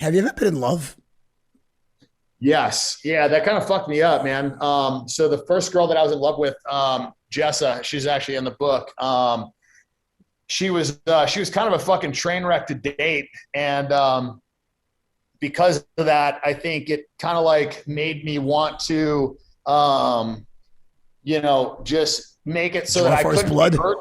Have you ever been in love? Yes. Yeah, that kind of fucked me up, man. So the first girl that I was in love with, Jessa, she's actually in the book. She was kind of a fucking train wreck to date. And because of that, I think it kind of like made me want to just make it so that Draw I first couldn't be blood? hurt.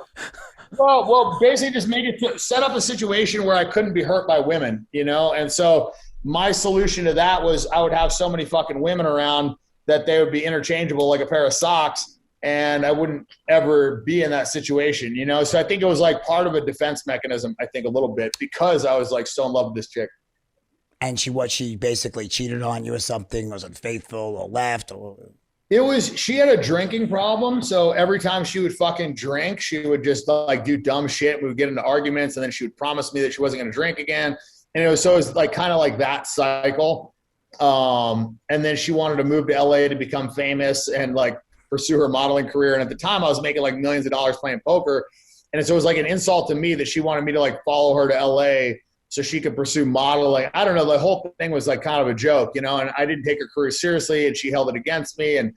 Well, basically just make it set up a situation where I couldn't be hurt by women, And so my solution to that was I would have so many fucking women around that they would be interchangeable like a pair of socks, and I wouldn't ever be in that situation. So I think it was like part of a defense mechanism, I think a little bit, because I was like so in love with this chick. And she basically cheated on you or something, was unfaithful or left or She had a drinking problem. So every time she would fucking drink, she would just like do dumb shit. We would get into arguments, and then she would promise me that she wasn't going to drink again. And it was like kind of like that cycle. And then she wanted to move to LA to become famous and like pursue her modeling career. And at the time I was making like millions of dollars playing poker. And so it was like an insult to me that she wanted me to like follow her to LA so she could pursue modeling. I don't know. The whole thing was like kind of a joke, and I didn't take her career seriously, and she held it against me. And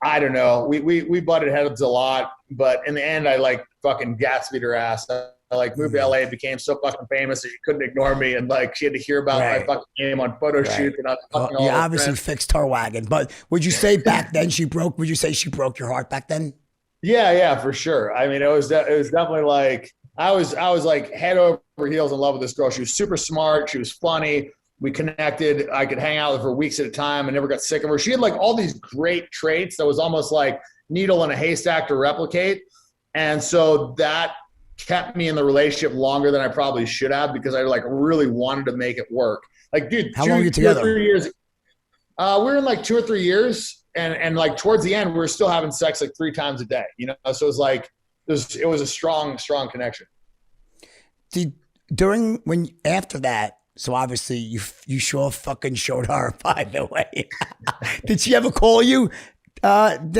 I don't know. We butted heads a lot, but in the end, I like fucking Gatsby'd her ass. I like moved to LA, became so fucking famous that she couldn't ignore me, and like she had to hear about my right. fucking game on photo Right. shoots, and I was Well, fucking you all her obviously friends. fixed her wagon, but would you say back then would you say she broke your heart back then? Yeah, for sure. I mean, it was definitely like I was like head over heels in love with this girl. She was super smart. She was funny. We connected. I could hang out with her weeks at a time. I never got sick of her. She had like all these great traits that was almost like needle in a haystack to replicate. And so that kept me in the relationship longer than I probably should have, because I like really wanted to make it work. Like, dude, How long are you two or together? 3 years. We were in like 2 or 3 years, and like towards the end, we were still having sex like 3 times a day. So it was like it was a strong connection. Did during when after that? So obviously you sure fucking showed her. By the way, did she ever call you, Yeah, man.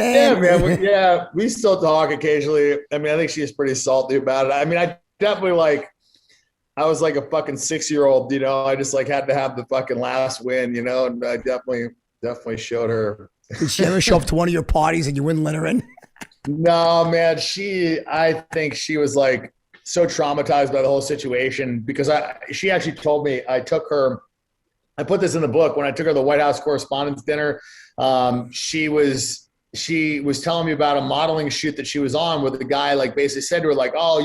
Dan? We still talk occasionally. I mean, I think she's pretty salty about it. I mean, I definitely like. I was like a fucking 6-year-old. I just like had to have the fucking last win. And I definitely showed her. Did she ever show up to one of your parties and you wouldn't let her in? No, man. I think she was like so traumatized by the whole situation, because she actually told me I put this in the book when I took her to the White House Correspondents' Dinner. She was telling me about a modeling shoot that she was on, where the guy like basically said to her like, oh,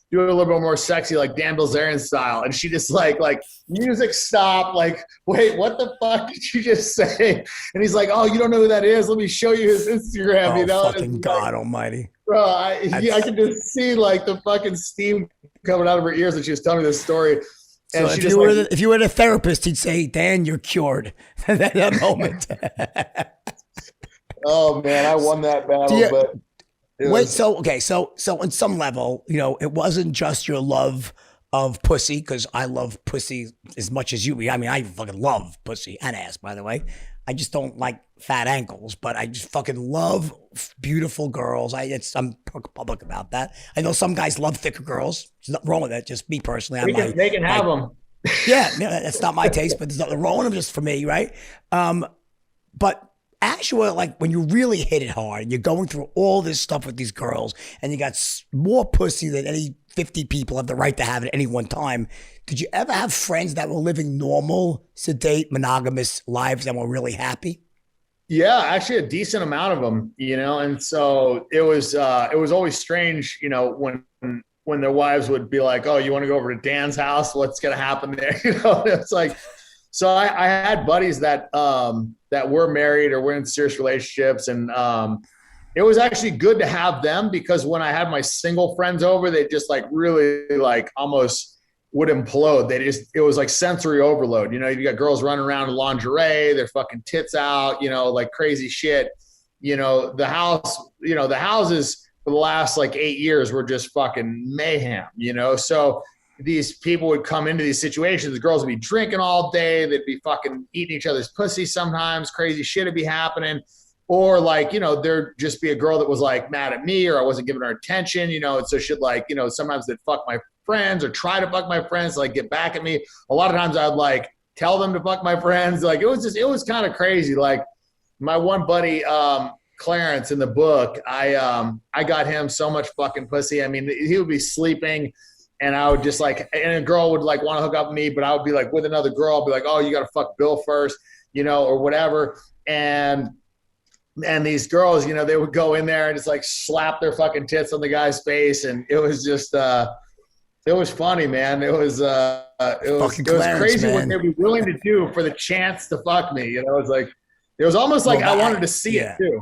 do it a little bit more sexy, like Dan Bilzerian style. And she just like music stop, like, wait, what the fuck did you just say? And he's like, oh, you don't know who that is? Let me show you his Instagram. Oh And fucking it's like, God Almighty! bro, I can just see like the fucking steam coming out of her ears as she was telling me this story. So And she just like, if you were the therapist, he'd say, "Dan, you're cured." At that moment. oh man, I won that Do battle, you, but it Wait, was. so okay, so on some level, it wasn't just your love of pussy, because I love pussy as much as you. I mean, I fucking love pussy and ass, by the way. I just don't like fat ankles, but I just fucking love beautiful girls. I'm public about that. I know some guys love thicker girls. There's nothing wrong with that. Just me personally, They can have my them. yeah, that's not my taste, but there's nothing wrong with them. Just for me, right? But actually, like when you really hit it hard and you're going through all this stuff with these girls and you got more pussy than any 50 people have the right to have at any one time, did you ever have friends that were living normal, sedate, monogamous lives and were really happy? Yeah, actually a decent amount of them, and so it was always strange, when their wives would be like, oh, you want to go over to Dan's house? What's going to happen there? It's like, so I had buddies that were married or were in serious relationships. And it was actually good to have them, because when I had my single friends over, they just like really like almost would implode. It was like sensory overload. You got girls running around in lingerie, their fucking tits out, like crazy shit. The houses for the last like 8 years were just fucking mayhem, So these people would come into these situations. The girls would be drinking all day. They'd be fucking eating each other's pussy sometimes. Crazy shit would be happening. Or like, there'd just be a girl that was like mad at me, or I wasn't giving her attention, and so she'd like, sometimes they'd fuck my friends or try to fuck my friends to like get back at me. A lot of times I'd like tell them to fuck my friends. Like, it was kind of crazy. Like, my one buddy, Clarence, in the book, I got him so much fucking pussy. I mean, he would be sleeping and I would just like, and a girl would like want to hook up with me, but I would be like with another girl. I'd be like, oh, you got to fuck Bill first, you know, or whatever. And these girls, you know, they would go in there and just like slap their fucking tits on the guy's face. And it was just, it was funny, man. It was crazy, man, what they'd be willing to do for the chance to fuck me. You know, it was almost like I wanted to see it too.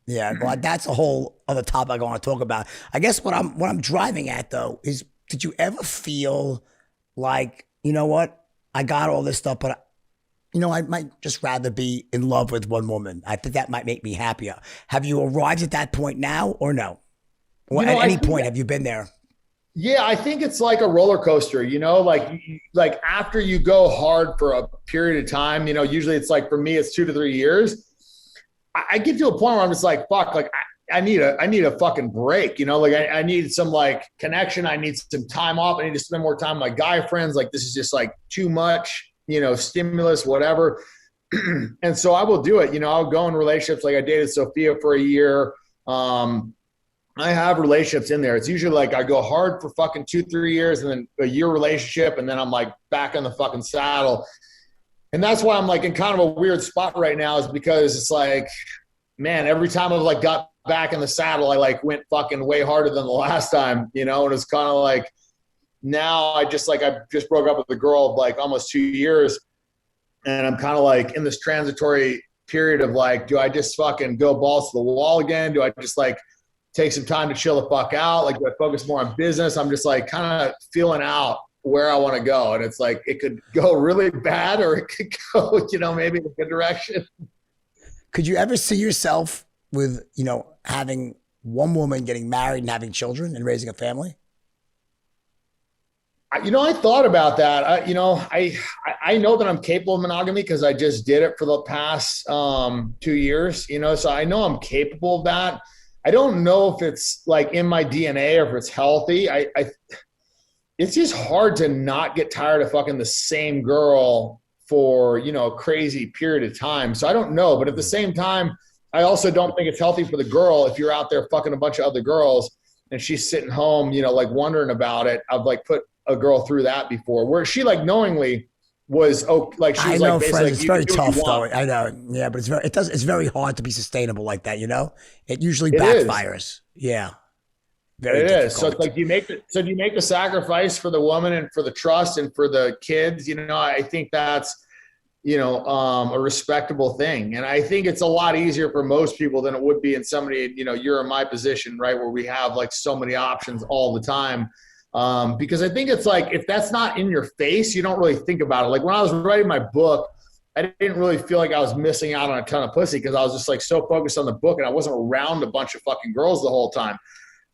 Yeah, well, that's a whole other topic I want to talk about. I guess what I'm driving at though is, did you ever feel like, you know what, I got all this stuff, but I might just rather be in love with one woman. I think that might make me happier. Have you arrived at that point now, or no? Or at any point have you been there? Yeah, I think it's like a roller coaster, you know, like after you go hard for a period of time, you know, usually it's like, for me, it's 2 to 3 years. I get to a point where I'm just like, fuck, like I need a fucking break, you know, like I need some like connection. I need some time off. I need to spend more time with my guy friends. Like, this is just like too much, you know, stimulus, whatever. And so I will do it. You know, I'll go in relationships. Like, I dated Sophia for a year. I have relationships in there. It's usually like I go hard for fucking 2-3 years and then a year relationship. And then I'm like back on the fucking saddle. And that's why I'm like in kind of a weird spot right now, is because it's like, man, every time I've like got back in the saddle, I like went fucking way harder than the last time, you know? And it's kind of like, now I just broke up with a girl of like almost 2 years. And I'm kind of like in this transitory period of like, do I just fucking go balls to the wall again? Do I just like take some time to chill the fuck out? Like, do I focus more on business? I'm just like kind of feeling out where I want to go. And it's like, it could go really bad or it could go, you know, maybe in a good direction. Could you ever see yourself with, you know, having one woman, getting married and having children and raising a family? You know, I thought about that. I know that I'm capable of monogamy because I just did it for the past 2 years, you know, so I know I'm capable of that. I don't know if it's like in my DNA or if it's healthy. It's just hard to not get tired of fucking the same girl for, you know, a crazy period of time. So I don't know. But at the same time, I also don't think it's healthy for the girl if you're out there fucking a bunch of other girls and she's sitting home, you know, like wondering about it. I've like put a girl through that before where she like knowingly was like, she was I know, like, friends, it's very tough though. I know. Yeah, but it's very hard to be sustainable like that, you know? It usually backfires. Yeah. Very difficult. Is. So it's like, do you make the sacrifice for the woman and for the trust and for the kids? You know, I think that's, you know, a respectable thing. And I think it's a lot easier for most people than it would be in somebody, you know, you're in my position, right? Where we have like so many options all the time. Because I think it's like, if that's not in your face, you don't really think about it. Like when I was writing my book, I didn't really feel like I was missing out on a ton of pussy because I was just like so focused on the book and I wasn't around a bunch of fucking girls the whole time.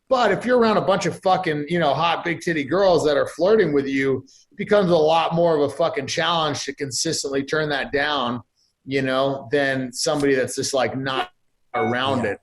But if you're around a bunch of fucking, you know, hot big titty girls that are flirting with you, it becomes a lot more of a fucking challenge to consistently turn that down, you know, than somebody that's just like not around it.